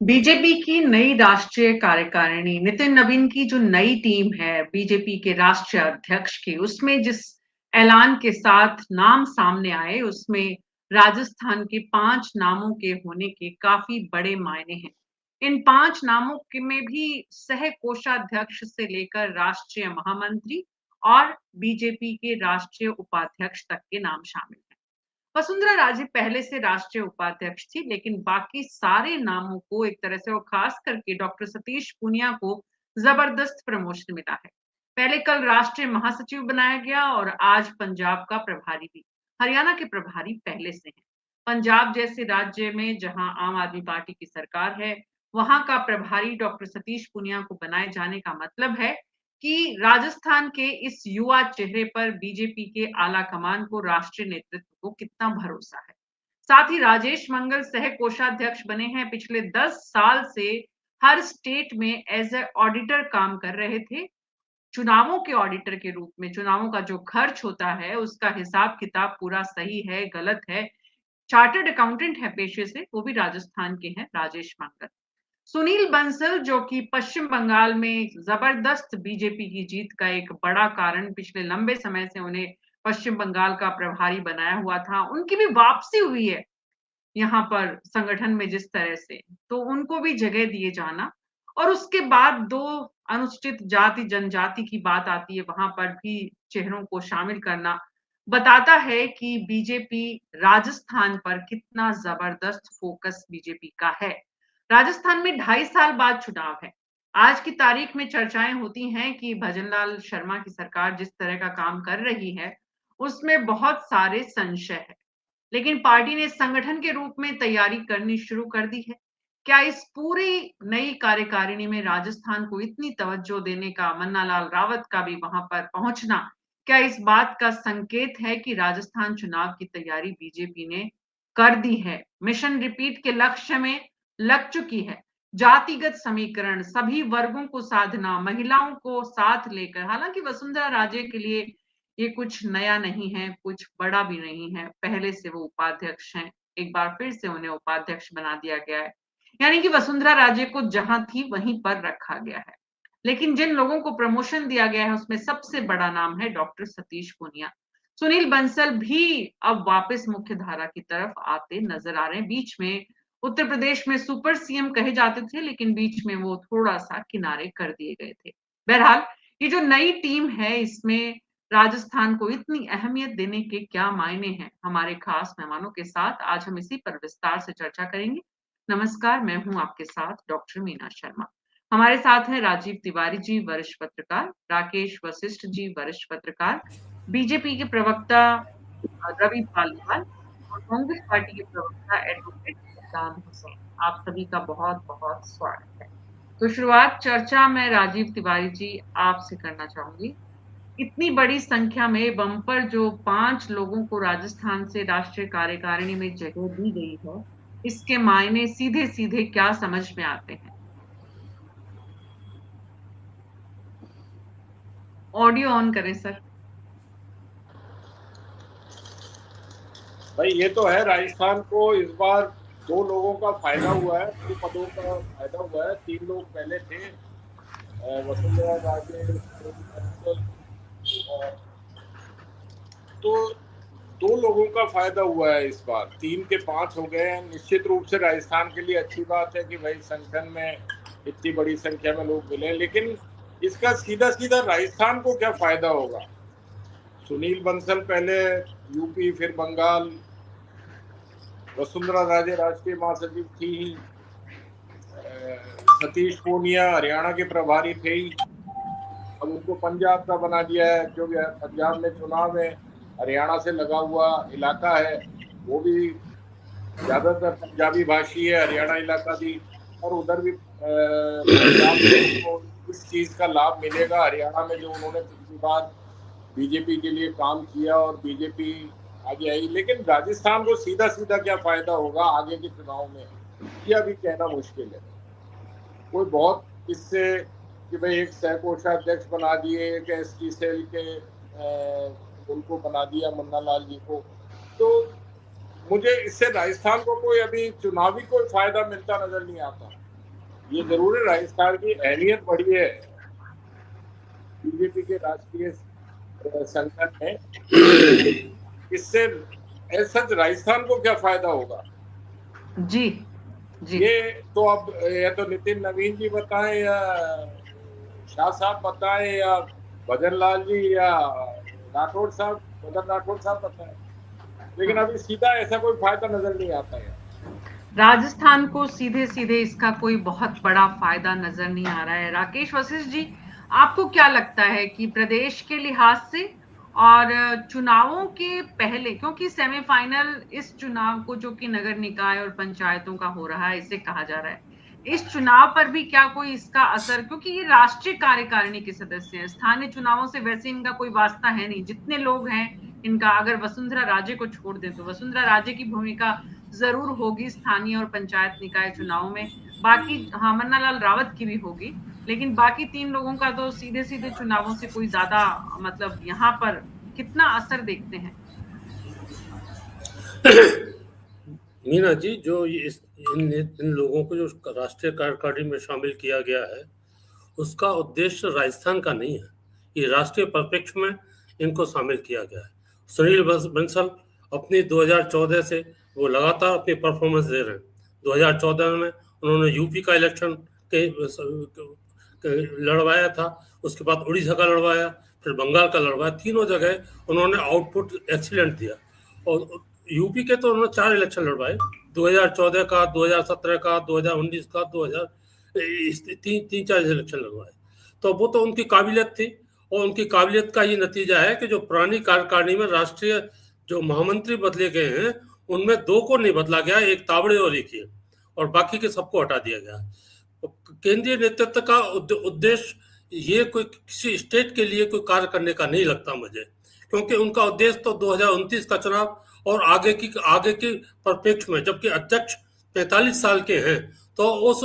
BJP की नई राष्ट्रीय कार्यकारिणी, नितिन नवीन की जो नई टीम है बीजेपी के राष्ट्रीय अध्यक्ष की, उसमें जिस ऐलान के साथ नाम सामने आए, उसमें राजस्थान के 5 नामों के होने के काफ़ी बड़े मायने हैं। इन 5 नामों के में भी सह कोषाध्यक्ष से लेकर राष्ट्रीय महामंत्री और बीजेपी के राष्ट्रीय उपाध्यक्ष तक के नाम शामिल हैं। वसुंधरा राजे पहले से राष्ट्रीय उपाध्यक्ष थी, लेकिन बाकी सारे नामों को एक तरह से और खास करके डॉक्टर सतीश पूनिया को जबरदस्त प्रमोशन मिला है। पहले कल राष्ट्रीय महासचिव बनाया गया और आज पंजाब का प्रभारी भी। हरियाणा के प्रभारी पहले से हैं। पंजाब जैसे राज्य में जहां आम आदमी पार्टी की सरकार है, वहां का प्रभारी डॉक्टर सतीश पूनिया को बनाए जाने का मतलब है कि राजस्थान के इस युवा चेहरे पर बीजेपी के आला कमान को, राष्ट्रीय नेतृत्व को कितना भरोसा है। साथ ही राजेश मंगल सह कोषाध्यक्ष बने हैं। पिछले 10 साल से हर स्टेट में एज ए ऑडिटर काम कर रहे थे। चुनावों के ऑडिटर के रूप में चुनावों का जो खर्च होता है, उसका हिसाब किताब पूरा सही है, गलत है। चार्टर्ड अकाउंटेंट है पेशे से, वो भी राजस्थान के हैं, राजेश मंगल। सुनील बंसल जो कि पश्चिम बंगाल में जबरदस्त बीजेपी की जीत का एक बड़ा कारण, पिछले लंबे समय से उन्हें पश्चिम बंगाल का प्रभारी बनाया हुआ था, उनकी भी वापसी हुई है यहाँ पर संगठन में जिस तरह से, तो उनको भी जगह दिए जाना। और उसके बाद 2 अनुसूचित जाति जनजाति की बात आती है, वहां पर भी चेहरों को शामिल करना बताता है कि बीजेपी राजस्थान पर कितना जबरदस्त फोकस बीजेपी का है। राजस्थान में 2.5 साल बाद चुनाव है। आज की तारीख में चर्चाएं होती हैं कि भजनलाल शर्मा की सरकार जिस तरह का काम कर रही है, उसमें बहुत सारे संशय है। लेकिन पार्टी ने संगठन के रूप में तैयारी करनी शुरू कर दी है। क्या इस पूरी नई कार्यकारिणी में राजस्थान को इतनी तवज्जो देने का, मन्ना लाल रावत का भी वहां पर पहुंचना, क्या इस बात का संकेत है कि राजस्थान चुनाव की तैयारी बीजेपी ने कर दी है? मिशन रिपीट के लक्ष्य में लग चुकी है। जातिगत समीकरण, सभी वर्गों को साधना, महिलाओं को साथ लेकर, हालांकि वसुंधरा राजे के लिए ये कुछ नया नहीं है, कुछ बड़ा भी नहीं है। पहले से वो उपाध्यक्ष हैं, एक बार फिर से उन्हें उपाध्यक्ष बना दिया गया है। यानी कि वसुंधरा राजे को जहां थी वहीं पर रखा गया है। लेकिन जिन लोगों को प्रमोशन दिया गया है, उसमें सबसे बड़ा नाम है डॉक्टर सतीश पूनिया। सुनील बंसल भी अब वापस मुख्य धारा की तरफ आते नजर आ रहे हैं। बीच में उत्तर प्रदेश में सुपर सीएम कहे जाते थे, लेकिन बीच में वो थोड़ा सा किनारे कर दिए गए थे। बहरहाल, ये जो नई टीम है, इसमें राजस्थान को इतनी अहमियत देने के क्या मायने हैं? हमारे खास मेहमानों के साथ आज हम इसी पर विस्तार से चर्चा करेंगे। नमस्कार, मैं हूं आपके साथ डॉक्टर मीना शर्मा। हमारे साथ हैं राजीव तिवारी जी, वरिष्ठ पत्रकार, राकेश वशिष्ठ जी, वरिष्ठ पत्रकार, बीजेपी के प्रवक्ता रवि पालीवाल और कांग्रेस पार्टी के प्रवक्ता एडवोकेट सद्दाम हुसैन। आप सभी का बहुत बहुत स्वागत है। तो शुरुआत चर्चा में राजीव तिवारी जी आपसे करना चाहूंगी। इतनी बड़ी संख्या में बम्पर जो 5 लोगों को राजस्थान से राष्ट्रीय कार्यकारिणी में जगह दी गई है, इसके मायने सीधे सीधे क्या समझ में आते हैं? ऑडियो ऑन करें सर। भाई ये तो है, राजस्थान को इस बार 2 लोगों का फायदा हुआ है, 2 पदों का फायदा हुआ है। 3 लोग पहले थे, वसुंधरा राजे, सुनील बंसल, और तो 2 लोगों का फायदा हुआ है इस बार। 3 के 5 हो गए हैं। निश्चित रूप से राजस्थान के लिए अच्छी बात है कि भाई संगठन में इतनी बड़ी संख्या में लोग मिले, लेकिन इसका सीधा सीधा राजस्थान को क्या फायदा होगा? सुनील बंसल पहले यूपी, फिर बंगाल, वसुंधरा राजे राष्ट्रीय महासचिव थी ही, सतीश पूनिया हरियाणा के प्रभारी थे ही, अब उनको पंजाब का बना दिया है, क्योंकि पंजाब में चुनाव है, हरियाणा से लगा हुआ इलाका है, वो भी ज्यादातर पंजाबी भाषी है, हरियाणा इलाका भी। और उधर भी पंजाब को इस चीज का लाभ मिलेगा, हरियाणा में जो उन्होंने पिछली बार बीजेपी के लिए काम किया और बीजेपी आगे आई। लेकिन राजस्थान को सीधा सीधा क्या फायदा होगा आगे के चुनाव में, यह अभी कहना मुश्किल है। कोई बहुत इससे कि भाई एक सह कोषाध्यक्ष बना दिए, एक एसटी सेल के उनको बना दिया, मन्ना लाल जी को, तो मुझे इससे राजस्थान को कोई अभी चुनावी कोई फायदा मिलता नजर नहीं आता। ये जरूर है, राजस्थान की अहमियत बढ़ी है बीजेपी के राष्ट्रीय संगठन में। इससे ऐसा राजस्थान को क्या फायदा होगा? जी जी ये तो अब या तो नितिन नवीन जी बताएं, या शाह साहब बताएं, या भजन लाल जी, या राठौड़ साहब, मदन राठौड़ साहब बताएं, लेकिन अभी सीधा ऐसा कोई फायदा नजर नहीं आता है। राजस्थान को सीधे सीधे इसका कोई बहुत बड़ा फायदा नजर नहीं आ रहा है। राकेश वशिष्ठ जी, आपको क्या लगता है कि प्रदेश के लिहाज से और चुनावों के पहले, क्योंकि सेमीफाइनल इस चुनाव को जो कि नगर निकाय और पंचायतों का हो रहा है, इसे कहा जा रहा है, इस चुनाव पर भी क्या कोई इसका असर, क्योंकि ये राष्ट्रीय कार्यकारिणी के सदस्य हैं, स्थानीय चुनावों से वैसे इनका कोई वास्ता है नहीं, जितने लोग हैं इनका, अगर वसुंधरा राजे को छोड़ दें तो वसुंधरा राजे की भूमिका जरूर होगी स्थानीय और पंचायत निकाय चुनाव में, बाकी हाँ मन्ना लाल रावत की भी होगी, लेकिन बाकी तीन लोगों का तो सीधे सीधे चुनावों से कोई ज्यादा मतलब यहाँ पर कितना असर देखते हैं? मीना जी, जो इन लोगों को जो राष्ट्रीय कार्यकारिणी में शामिल किया गया है, उसका उद्देश्य राजस्थान का नहीं है। ये राष्ट्रीय परिप्रेक्ष्य में इनको शामिल किया गया है। सुनील बंसल अपनी 2014 से वो लगातार अपनी परफॉर्मेंस दे रहे हैं। 2014 में उन्होंने यूपी का इलेक्शन लड़वाया था, उसके बाद उड़ीसा का लड़वाया, फिर बंगाल का लड़वाया। तीनों जगह उन्होंने आउटपुट एक्सीलेंट दिया। और यूपी के तो उन्होंने 4 इलेक्शन लड़वाए, 2014 का, 2017 का, 2019 का, 2000 तीन चार इलेक्शन लगवाए। तो वो तो उनकी काबिलियत थी, और उनकी काबिलियत का ही नतीजा है कि जो पुरानी कार्यकारिणी में राष्ट्रीय जो महामंत्री बदले गए हैं, उनमें 2 को नहीं बदला गया, एक ताबड़े और एक ही, और बाकी के सबको हटा दिया गया। केंद्रीय नेतृत्व का उद्देश्य ये कोई किसी स्टेट के लिए कोई कार्य करने का नहीं लगता मुझे, क्योंकि उनका उद्देश्य तो 2029 का चुनाव और आगे के परिप्रेक्ष्य में, जबकि अध्यक्ष 45 साल के हैं, तो उस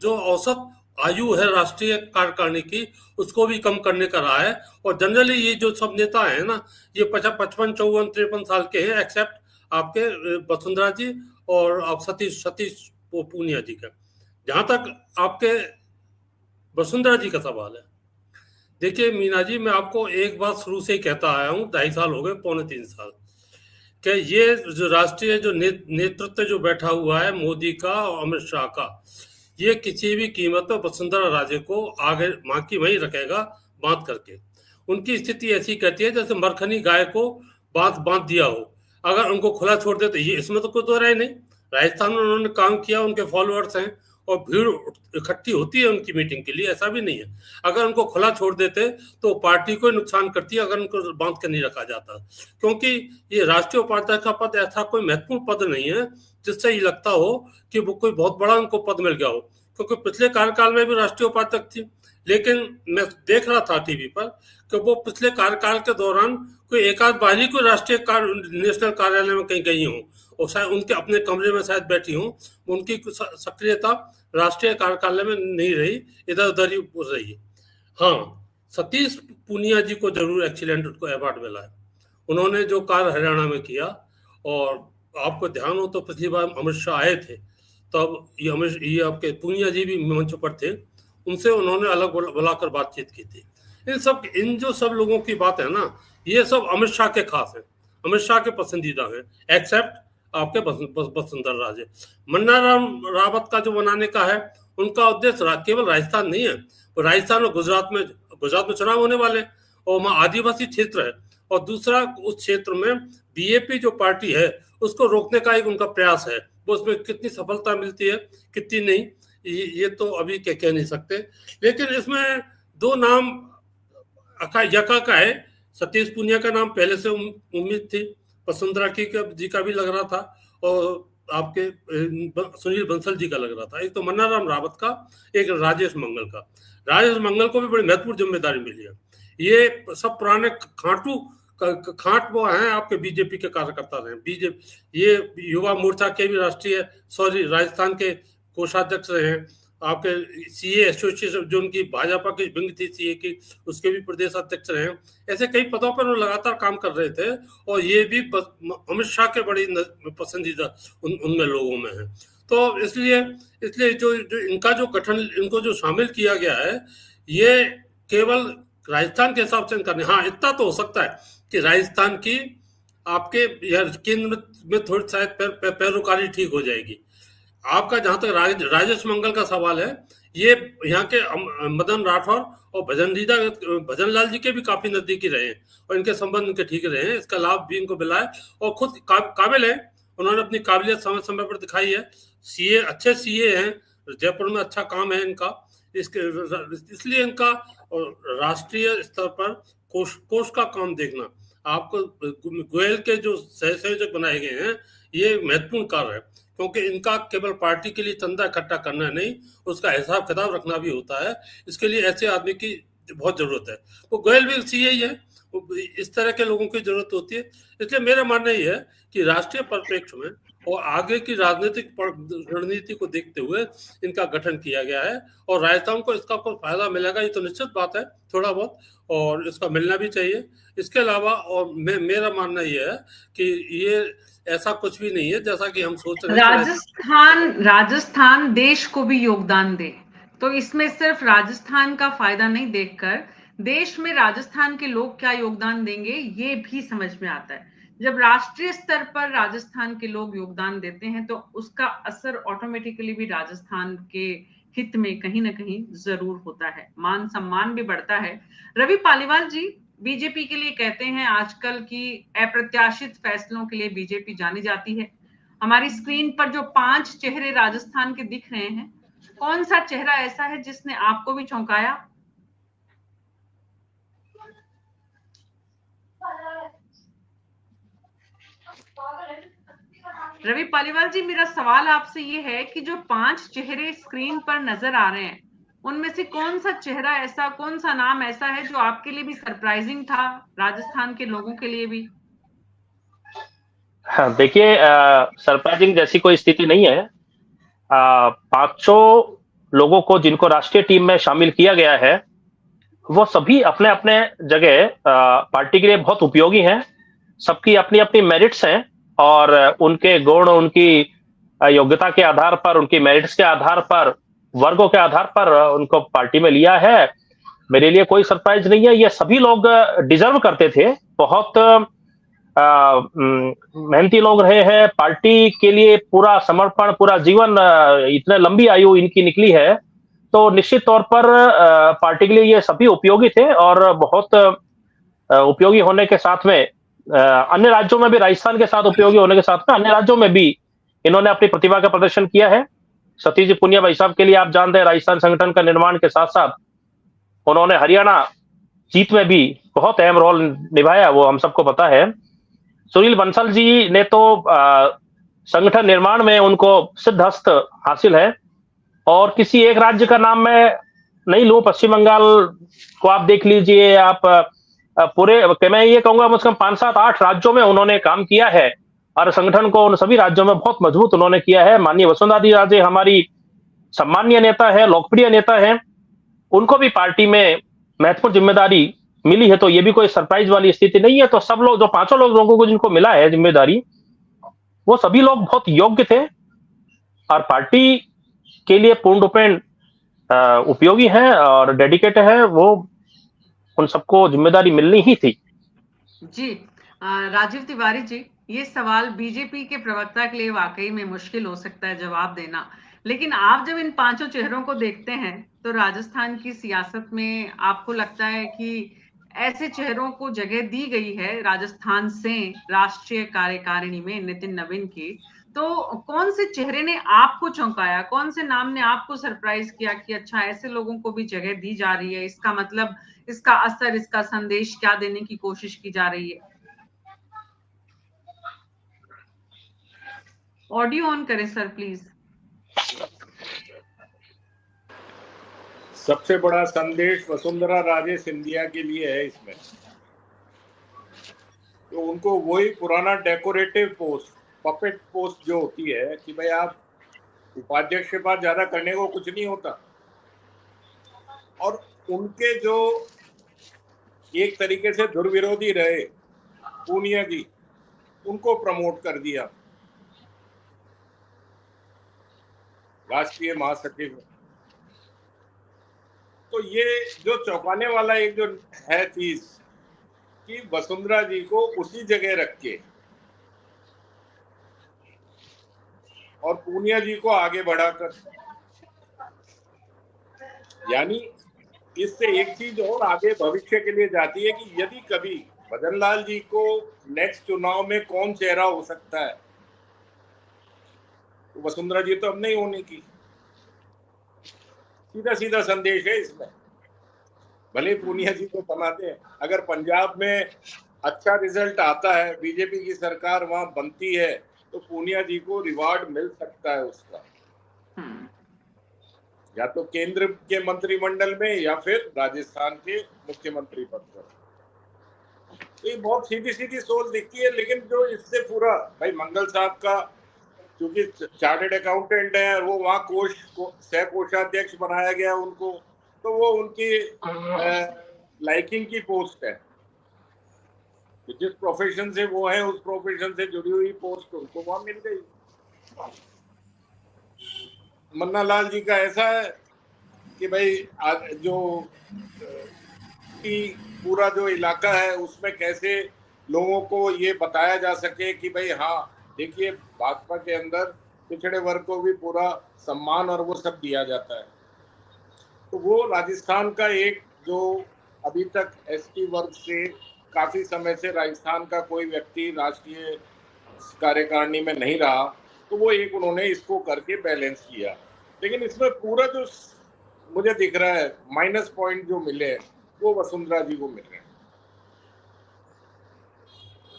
जो औसत आयु है राष्ट्रीय कार्यकारिणी की, उसको भी कम करने का रहा है। और जनरली ये जो सब नेता है ना, ये 55, 54, 53 साल के हैं, एक्सेप्ट आपके वसुंधरा जी और आप सतीश पूनिया जी का। जहां तक आपके वसुंधरा जी का सवाल है, देखिए मीना जी, मैं आपको एक बात शुरू से ही कहता आया हूँ, 2.5 साल हो गए, 2.25 साल, कि ये जो राष्ट्रीय जो नेतृत्व जो बैठा हुआ है मोदी का और अमित शाह का, ये किसी भी कीमत पर वसुंधरा राजे को आगे मां की वहीं रखेगा बांध करके। उनकी स्थिति ऐसी कहती है जैसे मरखनी गाय को बांध दिया हो, अगर उनको खुला छोड़ दे तो ये, इसमें तो कोई दो राय नहीं। राजस्थान में उन्होंने काम किया, उनके फॉलोअर्स हैं और भीड़ इकट्ठी होती है उनकी मीटिंग के लिए, ऐसा भी नहीं है। अगर उनको खुला छोड़ देते तो पार्टी को नुकसान करती है, अगर उनको बांध के नहीं रखा जाता, क्योंकि ये राष्ट्रीय उपाध्यक्ष का पद ऐसा कोई महत्वपूर्ण पद नहीं है जिससे ये लगता हो कि वो कोई बहुत बड़ा उनको पद मिल गया हो, क्योंकि पिछले कार्यकाल में भी राष्ट्रीय उपाध्यक्ष थी। लेकिन मैं देख रहा था टीवी पर कि वो पिछले कार्यकाल के दौरान कोई एक आध बार ही कोई राष्ट्रीय नेशनल कार्यालय में कहीं गई हूँ, और शायद उनके अपने कमरे में शायद बैठी हूँ, उनकी सक्रियता राष्ट्रीय कार्यालय में नहीं रही, इधर उधर ही रही। हाँ, सतीश पूनिया जी को जरूर एक्सीलेंट उनको अवार्ड मिला है। उन्होंने जो कार्य हरियाणा में किया, और आपको ध्यान हो तो पिछली बार अमित शाह आए थे, तब ये आपके पूनिया जी भी मंच पर थे, उनसे उन्होंने अलग बुलाकर बातचीत की थी। इन जो सब लोगों की बात है ना, ये सब अमित शाह के खास है, अमित शाह के पसंदीदा है, एक्सेप्ट आपके वसुंधरा राजे। मन्ना रावत का जो बनाने का है, उनका उद्देश्य केवल राजस्थान नहीं है, तो राजस्थान और गुजरात में चुनाव होने वाले, और वहाँ आदिवासी क्षेत्र है, और दूसरा उस क्षेत्र में बीएपी जो पार्टी है उसको रोकने का एक उनका प्रयास है। वो उसमें कितनी सफलता मिलती है कितनी नहीं, ये तो अभी कह नहीं सकते। लेकिन इसमें 2 नाम यका का है, सतीश पूनिया का नाम पहले से उम्मीद थी, वसुंधरा जी का भी लग रहा था, और आपके सुनील बंसल जी का लग रहा था। एक तो मन्ना रावत का, एक राजेश मंगल का। राजेश मंगल को भी बड़ी महत्वपूर्ण जिम्मेदारी मिली है। ये सब पुराने खाट वो हैं आपके बीजेपी के कार्यकर्ता रहे। बीजेपी ये युवा मोर्चा के भी राजस्थान के कोषाध्यक्ष रहे हैं, आपके सीए एसोसिएशन जो उनकी भाजपा की विंग थी सीए की, उसके भी प्रदेश अध्यक्ष रहे हैं। ऐसे कई पदों पर वो लगातार काम कर रहे थे, और ये भी अमित शाह के बड़ी पसंदीदा उनमें लोगों में है। तो इसलिए इसलिए जो जो इनका जो गठन, इनको जो शामिल किया गया है, ये केवल राजस्थान के हिसाब से इनका नहीं। हाँ, इतना तो हो सकता है कि राजस्थान की आपके यह केंद्र में थोड़ी शायद पैरोकारी ठीक हो जाएगी। आपका जहां तक राजेश मंगल का सवाल है, ये यहाँ के मदन राठौर और भजन लाल जी के भी काफी नजदीकी रहे हैं और इनके संबंध इनके ठीक रहे हैं। इसका लाभ भी इनको मिला है और खुद काबिल है, उन्होंने अपनी काबिलियत समय समय पर दिखाई है। सीए, अच्छे सीए हैं, जयपुर में अच्छा काम है इनका, इसलिए इनका राष्ट्रीय स्तर पर कोष का काम देखना, आपको गोयल के जो सहसंयोजक बनाए गए हैं, ये महत्वपूर्ण कार्य है, क्योंकि इनका केवल पार्टी के लिए चंदा इकट्ठा करना नहीं, उसका हिसाब किताब रखना भी होता है। इसके लिए ऐसे आदमी की बहुत जरूरत है। वो गोयल भी सी ही है, इस तरह के लोगों की जरूरत होती है। इसलिए मेरा मानना ये है कि राष्ट्रीय परिप्रेक्ष्य में और आगे की राजनीतिक रणनीति को देखते हुए इनका गठन किया गया है और राजस्थान को इसका कोई फायदा मिलेगा, ये तो निश्चित बात है, थोड़ा बहुत, और इसका मिलना भी चाहिए। इसके अलावा और मेरा मानना ये है कि ये ऐसा कुछ भी नहीं है जैसा कि हम सोच रहे हैं। राजस्थान देश को भी योगदान दे, तो इसमें सिर्फ राजस्थान का फायदा नहीं देखकर देश में राजस्थान के लोग क्या योगदान देंगे ये भी समझ में आता है। जब राष्ट्रीय स्तर पर राजस्थान के लोग योगदान देते हैं तो उसका असर ऑटोमेटिकली भी राजस्थान के हित में कहीं ना कहीं जरूर होता है, मान सम्मान भी बढ़ता है। रवि पालीवाल जी, बीजेपी के लिए कहते हैं आजकल की अप्रत्याशित फैसलों के लिए बीजेपी जानी जाती है। हमारी स्क्रीन पर जो 5 चेहरे राजस्थान के दिख रहे हैं, कौन सा चेहरा ऐसा है जिसने आपको भी चौंकाया? रवि पालीवाल जी, मेरा सवाल आपसे ये है कि जो 5 चेहरे स्क्रीन पर नजर आ रहे हैं, उनमें से कौन सा चेहरा ऐसा, कौन सा नाम ऐसा है जो आपके लिए भी सरप्राइजिंग था, राजस्थान के लोगों के लिए भी? हाँ, देखिए, सरप्राइजिंग जैसी कोई स्थिति नहीं है। 500 लोगों को जिनको राष्ट्रीय टीम में शामिल किया गया है, वो सभी अपने अपने जगह पार्टी के लिए बहुत उपयोगी हैं। सबकी अपनी अपनी मेरिट्स हैं और उनके गुण, उनकी योग्यता के आधार पर, उनकी मेरिट्स के आधार पर, वर्गों के आधार पर उनको पार्टी में लिया है। मेरे लिए कोई सरप्राइज नहीं है। ये सभी लोग डिजर्व करते थे। बहुत मेहनती लोग रहे हैं, पार्टी के लिए पूरा समर्पण, पूरा जीवन, इतने लंबी आयु इनकी निकली है, तो निश्चित तौर पर पार्टी के लिए ये सभी उपयोगी थे और बहुत उपयोगी होने के साथ में अन्य राज्यों में भी, राजस्थान के साथ उपयोगी होने के साथ में अन्य राज्यों में भी इन्होंने अपनी प्रतिभा का प्रदर्शन किया है। सतीश जी पुनिया भाई साहब के लिए आप जानते हैं, राजस्थान संगठन का निर्माण के साथ साथ उन्होंने हरियाणा जीत में भी बहुत अहम रोल निभाया, वो हम सबको पता है। सुनील बंसल जी ने तो संगठन निर्माण में उनको सिद्धहस्त हासिल है। और किसी एक राज्य का नाम मैं नहीं लूं, पश्चिम बंगाल को आप देख लीजिए, आप पूरे, मैं ये कहूंगा मुझे 5, 7, 8 राज्यों में उन्होंने काम किया है और संगठन को उन सभी राज्यों में बहुत मजबूत उन्होंने किया है। माननीय वसुंधरा राजे हमारी सम्मानीय नेता है, लोकप्रिय नेता है, उनको भी पार्टी में महत्वपूर्ण जिम्मेदारी मिली है, तो ये भी कोई सरप्राइज वाली स्थिति नहीं है। तो सब लोग, जो 5 लोगों को जिनको मिला है जिम्मेदारी, वो सभी लोग बहुत योग्य थे और पार्टी के लिए पूर्ण रूपेण उपयोगी है और डेडिकेटेड है। वो उन सबको जिम्मेदारी मिलनी ही थी। जी, राजीव तिवारी जी, ये सवाल बीजेपी के प्रवक्ता के लिए वाकई में मुश्किल हो सकता है जवाब देना, लेकिन आप जब इन 5 चेहरों को देखते हैं तो राजस्थान की सियासत में आपको लगता है कि ऐसे चेहरों को जगह दी गई है राजस्थान से राष्ट्रीय कार्यकारिणी में नितिन नवीन की, तो कौन से चेहरे ने आपको चौंकाया, कौन से नाम ने आपको सरप्राइज किया कि अच्छा ऐसे लोगों को भी जगह दी जा रही है, इसका मतलब, इसका असर, इसका संदेश क्या देने की कोशिश की जा रही है? ऑडियो ऑन करें सर प्लीज। सबसे बड़ा संदेश वसुंधरा राजे सिंधिया के लिए है इसमें। तो उनको वही पुराना डेकोरेटिव पोस्ट, पपेट पोस्ट जो होती है कि भाई आप उपाध्यक्ष के पास ज्यादा करने को कुछ नहीं होता, और उनके जो एक तरीके से दुर्विरोधी रहे पूनिया जी, उनको प्रमोट कर दिया। राष्ट्रीय महासचिव। तो ये जो चौंकाने वाला एक जो है चीज कि वसुंधरा जी को उसी जगह रख के और पूनिया जी को आगे बढ़ाकर, यानी इससे एक चीज और आगे भविष्य के लिए जाती है कि यदि कभी भजन लाल जी को नेक्स्ट चुनाव में कौन चेहरा हो सकता है, तो वसुंधरा जी तो अब नहीं होने की। सीधा सीधा संदेश है इसमें। भले पूनिया जी को बनाते हैं, अगर पंजाब में अच्छा रिजल्ट आता है, बीजेपी की सरकार वहां बनती है, तो पूनिया जी को रिवार्ड मिल सकता है उसका, या तो केंद्र के मंत्रिमंडल में या फिर राजस्थान के मुख्यमंत्री पद पर। तो ये बहुत सीधी सीधी सोच दिखती है। लेकिन जो इससे पूरा भाई मंगल साहब का, क्योंकि चार्टर्ड अकाउंटेंट है, वो वहाँ सह कोषाध्यक्ष बनाया गया उनको, तो वो उनकी लाइकिंग की पोस्ट है। जिस प्रोफेशन से वो है, उस प्रोफेशन से जुड़ी हुई पोस्ट उनको वहां मिल गई। मन्ना लाल जी का ऐसा है कि भाई जो पूरा जो इलाका है उसमें कैसे लोगों को ये बताया जा सके कि भाई हाँ देखिए, भाजपा के अंदर पिछड़े वर्ग को भी पूरा सम्मान और वो सब दिया जाता है। तो वो राजस्थान का एक जो अभी तक एसटी वर्ग से काफी समय से राजस्थान का कोई व्यक्ति राष्ट्रीय कार्यकारिणी में नहीं रहा, तो वो एक उन्होंने इसको करके बैलेंस किया। लेकिन इसमें पूरा जो मुझे दिख रहा है माइनस पॉइंट जो मिले वो वसुंधरा जी को मिल रहे हैं।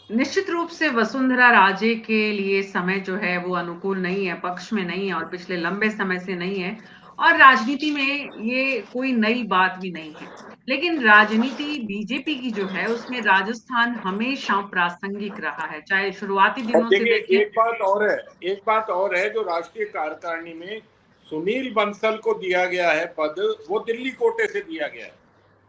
निश्चित रूप से वसुंधरा राजे के लिए समय जो है वो अनुकूल नहीं है, पक्ष में नहीं है और पिछले लंबे समय से नहीं है, और राजनीति में ये कोई नई बात भी नहीं है। लेकिन राजनीति बीजेपी की जो है उसमें राजस्थान हमेशा प्रासंगिक रहा है, चाहे शुरुआती दिनों से देखिए। एक बात और है जो राष्ट्रीय कार्यकारिणी में सुनील बंसल को दिया गया है पद, वो दिल्ली कोटे से दिया गया है।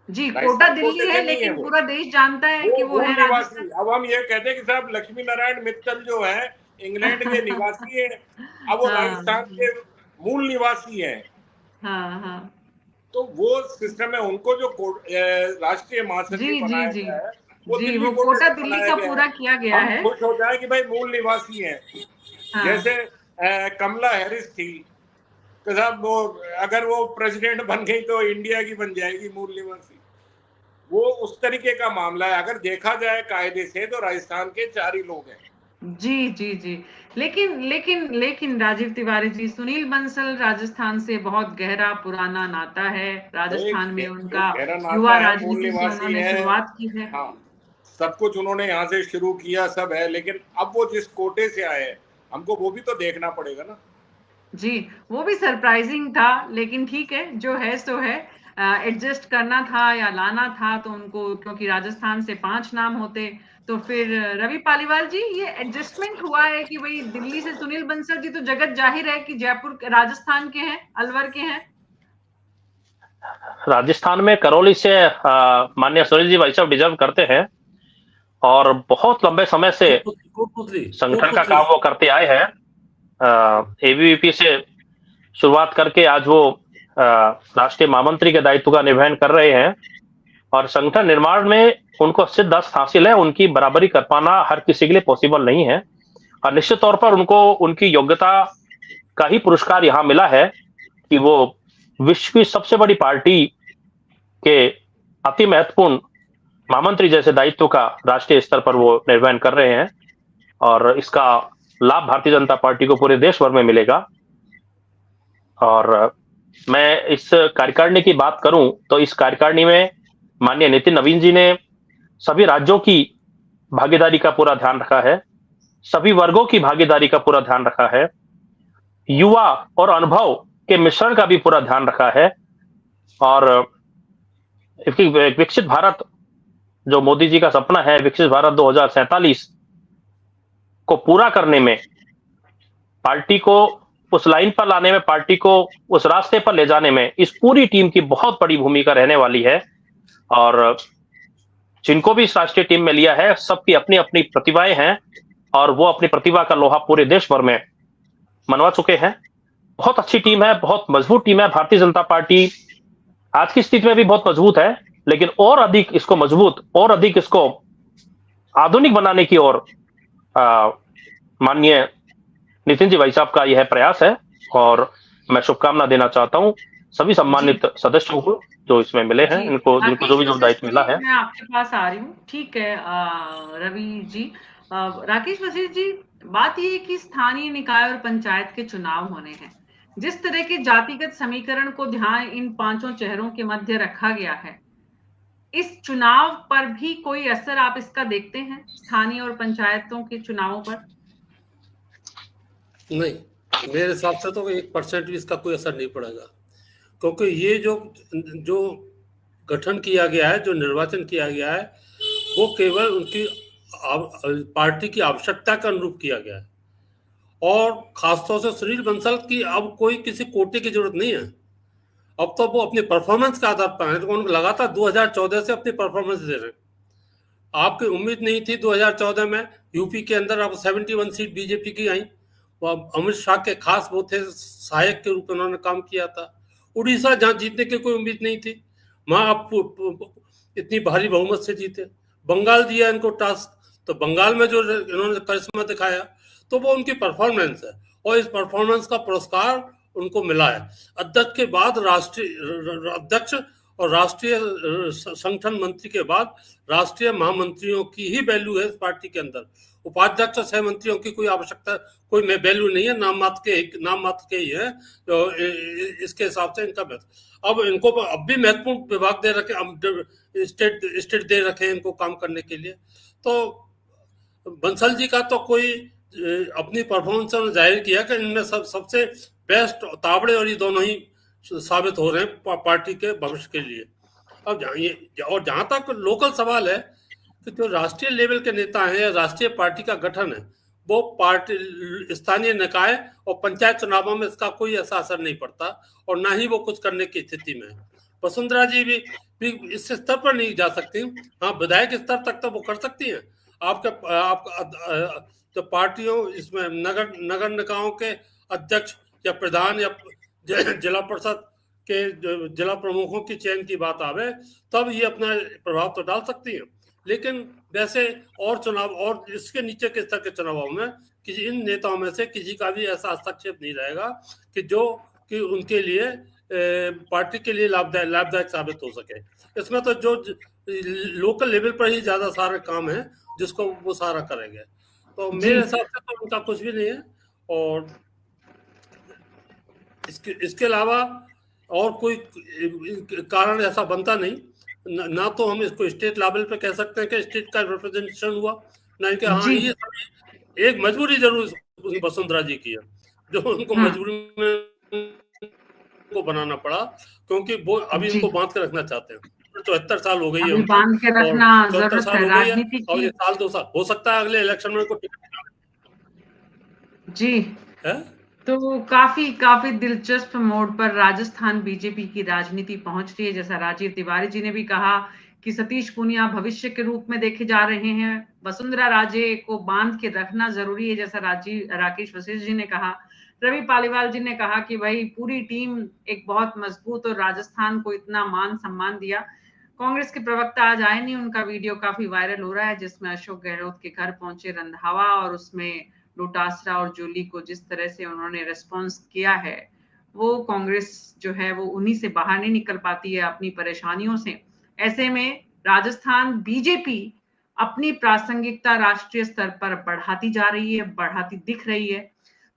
जी, कोटा दिल्ली है, लेकिन पूरा देश जानता है कि वो है निवासी। अब हम ये कहते हैं कि साहब लक्ष्मी नारायण मित्तल जो है इंग्लैंड के निवासी है, अब वो राजस्थान के मूल निवासी हैं। हाँ। तो वो सिस्टम है, उनको जो राष्ट्रीय महासचिव बनाया गया है वो कोटा दिल्ली का पूरा किया गया है। खुश हो जाए कि भाई मूल निवासी हैं। जैसे कमला हैरिस थी, तो साहब वो अगर वो प्रेसिडेंट बन गई तो इंडिया की बन जाएगी मूल निवासी। वो उस तरीके का मामला है। अगर देखा जाए कायदे से तो राजस्थान के 4 ही लोग हैं। जी। लेकिन राजीव तिवारी जी, सुनील बंसल राजस्थान से बहुत गहरा पुराना नाता है। राजस्थान में उनका युवा राजनीति से उन्होंने शुरुआत की है। हाँ, सब कुछ उन्होंने यहाँ से शुरू किया, सब है। लेकिन अब वो जिस कोटे से आए हैं, हमको वो भी तो देखना पड़ेगा ना। जी, वो भी सरप्राइजिंग था, लेकिन ठीक है, जो है सो है। एडजस्ट करना था या लाना था तो उनको, क्योंकि राजस्थान से 5 नाम होते, तो फिर रवि पालीवाल जी, ये एडजस्टमेंट हुआ है कि भाई दिल्ली से सुनील बंसल जी, तो जगत जाहिर है कि जयपुर राजस्थान के हैं, अलवर के हैं। राजस्थान में करौली से माननीय सुनील जी भाई साहब डिजर्व करते हैं और बहुत लंबे समय से संगठन का काम वो करते आए हैं। एबीवीपी से शुरुआत करके आज वो राष्ट्रीय महामंत्री के दायित्व का निर्वहन कर रहे हैं और संगठन निर्माण में उनको सिद्धहस्त हासिल है। उनकी बराबरी कर पाना हर किसी के लिए पॉसिबल नहीं है और निश्चित तौर पर उनको उनकी योग्यता का ही पुरस्कार यहां मिला है कि वो विश्व की सबसे बड़ी पार्टी के अति महत्वपूर्ण महामंत्री जैसे दायित्व का राष्ट्रीय स्तर पर वो निर्वहन कर रहे हैं और इसका लाभ भारतीय जनता पार्टी को पूरे देश भर में मिलेगा। और मैं इस कार्यकारिणी की बात करूं तो इस कार्यकारिणी में माननीय नितिन नवीन जी ने सभी राज्यों की भागीदारी का पूरा ध्यान रखा है, सभी वर्गों की भागीदारी का पूरा ध्यान रखा है, युवा और अनुभव के मिश्रण का भी पूरा ध्यान रखा है और विकसित भारत जो मोदी जी का सपना है, विकसित भारत 2047 को पूरा करने में, पार्टी को उस लाइन पर लाने में, पार्टी को उस रास्ते पर ले जाने में इस पूरी टीम की बहुत बड़ी भूमिका रहने वाली है। और जिनको भी इस राष्ट्रीय टीम में लिया है, सबकी अपनी अपनी प्रतिभाएं हैं और वो अपनी प्रतिभा का लोहा पूरे देश भर में मनवा चुके हैं बहुत अच्छी टीम है, बहुत मजबूत टीम है। भारतीय जनता पार्टी आज की स्थिति में भी बहुत मजबूत है, लेकिन और अधिक इसको मजबूत और अधिक इसको आधुनिक बनाने की ओर माननीय नितिन जी भाई साहब का यह प्रयास है, और मैं शुभकामना देना चाहता हूं सभी सम्मानित सदस्यों को जो इसमें मिले हैं, इनको जिनको जो भी जो दायित्व मिला है। मैं आपके पास आ रही हूँ, ठीक है रवि जी। राकेश वसीठ जी, बात ये है कि स्थानीय निकाय और पंचायत के चुनाव होने हैं। जिस तरह के जातिगत समीकरण को ध्यान इन पांचों चेहरों के मध्य रखा गया है, इस चुनाव पर भी कोई असर आप इसका देखते हैं, स्थानीय और पंचायतों के चुनावों पर? नहीं, मेरे हिसाब से तो 1% भी इसका कोई असर नहीं पड़ेगा, क्योंकि ये जो गठन किया गया है, जो निर्वाचन किया गया है, वो केवल उनकी पार्टी की आवश्यकता के अनुरूप किया गया है। और खासतौर से सुनील बंसल की अब कोई किसी कोटे की जरूरत नहीं है। अब तो वो अपनी परफॉर्मेंस के आधार पर है, तो उनको लगातार 2014 से अपनी परफॉर्मेंस दे रहे हैं। आपकी उम्मीद नहीं थी 2014 में यूपी के अंदर आपको 71 सीट बीजेपी की आई, वो अमित शाह के खास वो थे, सहायक के रूप में उन्होंने काम किया था। उड़ीसा जहां जीतने की कोई उम्मीद नहीं थी, वहां आप इतनी भारी बहुमत से जीते। बंगाल दिया इनको टास्क, तो बंगाल में जो इन्होंने करिश्मा दिखाया, तो वो उनकी परफॉर्मेंस है, और इस परफॉर्मेंस का पुरस्कार उनको मिला है। अध्यक्ष के बाद राष्ट्रीय अध्यक्ष और राष्ट्रीय संगठन मंत्री के बाद राष्ट्रीय महामंत्रियों की ही वैल्यू है इस पार्टी के अंदर। उपाध्यक्ष और सह मंत्रियों की कोई आवश्यकता, कोई वैल्यू नहीं है, नाम मात्र के ही है। तो इसके हिसाब से इनका अब इनको अब भी महत्वपूर्ण विभाग दे रखे, स्टेट दे रखे हैं इनको काम करने के लिए। तो बंसल जी का तो कोई अपनी परफॉर्मेंस ने जाहिर किया कि इनमें सबसे बेस्ट तावड़े और ये दोनों ही साबित हो रहे हैं पार्टी के भविष्य के लिए। अब और जहां तक लोकल सवाल है कि जो राष्ट्रीय लेवल के नेता हैं या राष्ट्रीय पार्टी का गठन है, वो पार्टी स्थानीय निकाय और पंचायत चुनावों में इसका कोई ऐसा असर नहीं पड़ता, और ना ही वो कुछ करने की स्थिति में है। वसुंधरा जी भी इस स्तर पर नहीं जा सकती। हाँ, विधायक स्तर तक तो वो कर सकती हैं। आपका जो पार्टियों इसमें नगर निकायों के अध्यक्ष या प्रधान या जिला परिषद के जिला प्रमुखों की चयन की बात आवे, तब ये अपना प्रभाव तो डाल सकती हैं। लेकिन वैसे और चुनाव और इसके नीचे के स्तर के चुनावों में किसी इन नेताओं में से किसी का भी ऐसा हस्तक्षेप नहीं रहेगा कि उनके लिए पार्टी के लिए लाभदायक साबित हो सके। इसमें तो जो लोकल लेवल पर ही ज्यादा सारे काम है जिसको वो सारा करेंगे। तो मेरे हिसाब से तो उनका कुछ भी नहीं है, और इसके अलावा और कोई कारण ऐसा बनता नहीं। ना तो हम इसको स्टेट लेवल पे कह सकते हैं कि स्टेट का रिप्रेजेंटेशन हुआ, ना कि हाँ ये एक मजबूरी जरूर वसुंधरा जी की है, जो उनको मजबूरी में को बनाना पड़ा, क्योंकि वो अभी इनको बांध के रखना चाहते हैं। 74 साल हो गई है, बांध के रखना जरूरत है राजनीति की, और ये साल 2 साल हो सकता है अगले इलेक्शन में को जी है? तो काफी दिलचस्प मोड़ पर राजस्थान बीजेपी की राजनीति पहुंच रही है। जैसा राजीव तिवारी जी ने भी कहा कि सतीश पूनिया भविष्य के रूप में देखे जा रहे हैं, वसुंधरा राजे को बांध के रखना जरूरी है, जैसा राकेश वशिष्ठ जी ने कहा। रवि पालीवाल जी ने कहा कि भाई पूरी टीम एक बहुत मजबूत, और राजस्थान को इतना मान सम्मान दिया। कांग्रेस के प्रवक्ता आज आए नहीं, उनका वीडियो काफी वायरल हो रहा है, जिसमें अशोक गहलोत के घर पहुंचे रंधावा, और उसमें डोटासरा और जूली को जिस तरह से उन्होंने रेस्पॉन्स किया है, वो कांग्रेस जो है वो उन्हीं से बाहर नहीं निकल पाती है अपनी परेशानियों से। ऐसे में राजस्थान बीजेपी अपनी प्रासंगिकता राष्ट्रीय स्तर पर बढ़ाती जा रही है, बढ़ाती दिख रही है।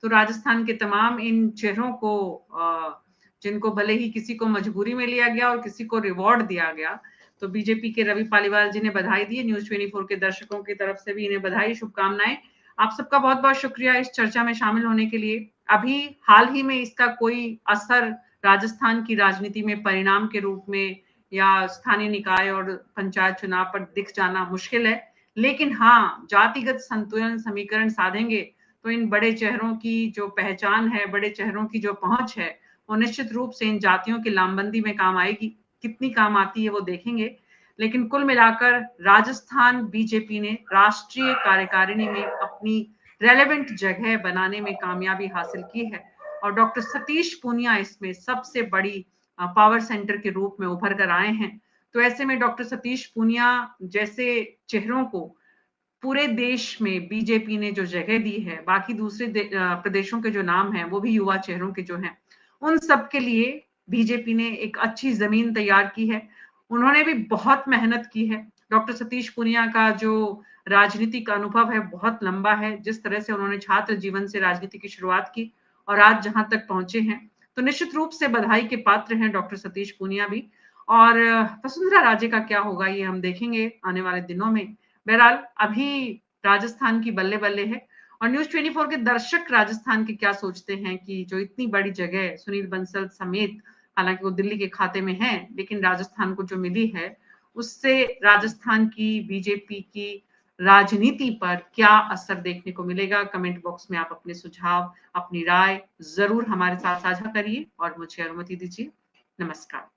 तो राजस्थान के तमाम इन चेहरों को, जिनको भले ही किसी को मजबूरी में लिया गया और किसी को रिवॉर्ड दिया गया, तो बीजेपी के रवि पालीवाल जी ने बधाई दी है। न्यूज 24 के दर्शकों की तरफ से भी इन्हें बधाई, शुभकामनाएं। आप सबका बहुत बहुत शुक्रिया इस चर्चा में शामिल होने के लिए। अभी हाल ही में इसका कोई असर राजस्थान की राजनीति में परिणाम के रूप में या स्थानीय निकाय और पंचायत चुनाव पर दिख जाना मुश्किल है, लेकिन हाँ, जातिगत संतुलन समीकरण साधेंगे तो इन बड़े चेहरों की जो पहचान है, बड़े चेहरों की जो पहुंच है, वो निश्चित रूप से इन जातियों की लामबंदी में काम आएगी। कितनी काम आती है वो देखेंगे, लेकिन कुल मिलाकर राजस्थान बीजेपी ने राष्ट्रीय कार्यकारिणी में अपनी रेलेवेंट जगह बनाने में कामयाबी हासिल की है। और डॉक्टर सतीश पूनिया इसमें सबसे बड़ी पावर सेंटर के रूप में उभर कर आए हैं। तो ऐसे में डॉक्टर सतीश पूनिया जैसे चेहरों को पूरे देश में बीजेपी ने जो जगह दी है, बाकी दूसरे प्रदेशों के जो नाम हैं वो भी युवा चेहरों के जो हैं, उन सब के लिए बीजेपी ने एक अच्छी जमीन तैयार की है। उन्होंने भी बहुत मेहनत की है। डॉक्टर सतीश पूनिया का जो राजनीतिक अनुभव है बहुत लंबा है। जिस तरह से उन्होंने छात्र जीवन से राजनीति की शुरुआत की और आज जहां तक पहुंचे हैं, तो निश्चित रूप से बधाई के पात्र हैं डॉक्टर सतीश पूनिया भी। और वसुंधरा राजे का क्या होगा ये हम देखेंगे आने वाले दिनों में। बहरहाल अभी राजस्थान की बल्ले बल्ले है। और न्यूज 24 के दर्शक राजस्थान के क्या सोचते हैं कि जो इतनी बड़ी जगह सुनील बंसल समेत, हालांकि वो दिल्ली के खाते में है, लेकिन राजस्थान को जो मिली है उससे राजस्थान की बीजेपी की राजनीति पर क्या असर देखने को मिलेगा। कमेंट बॉक्स में आप अपने सुझाव, अपनी राय जरूर हमारे साथ साझा करिए और मुझे अनुमति दीजिए। नमस्कार।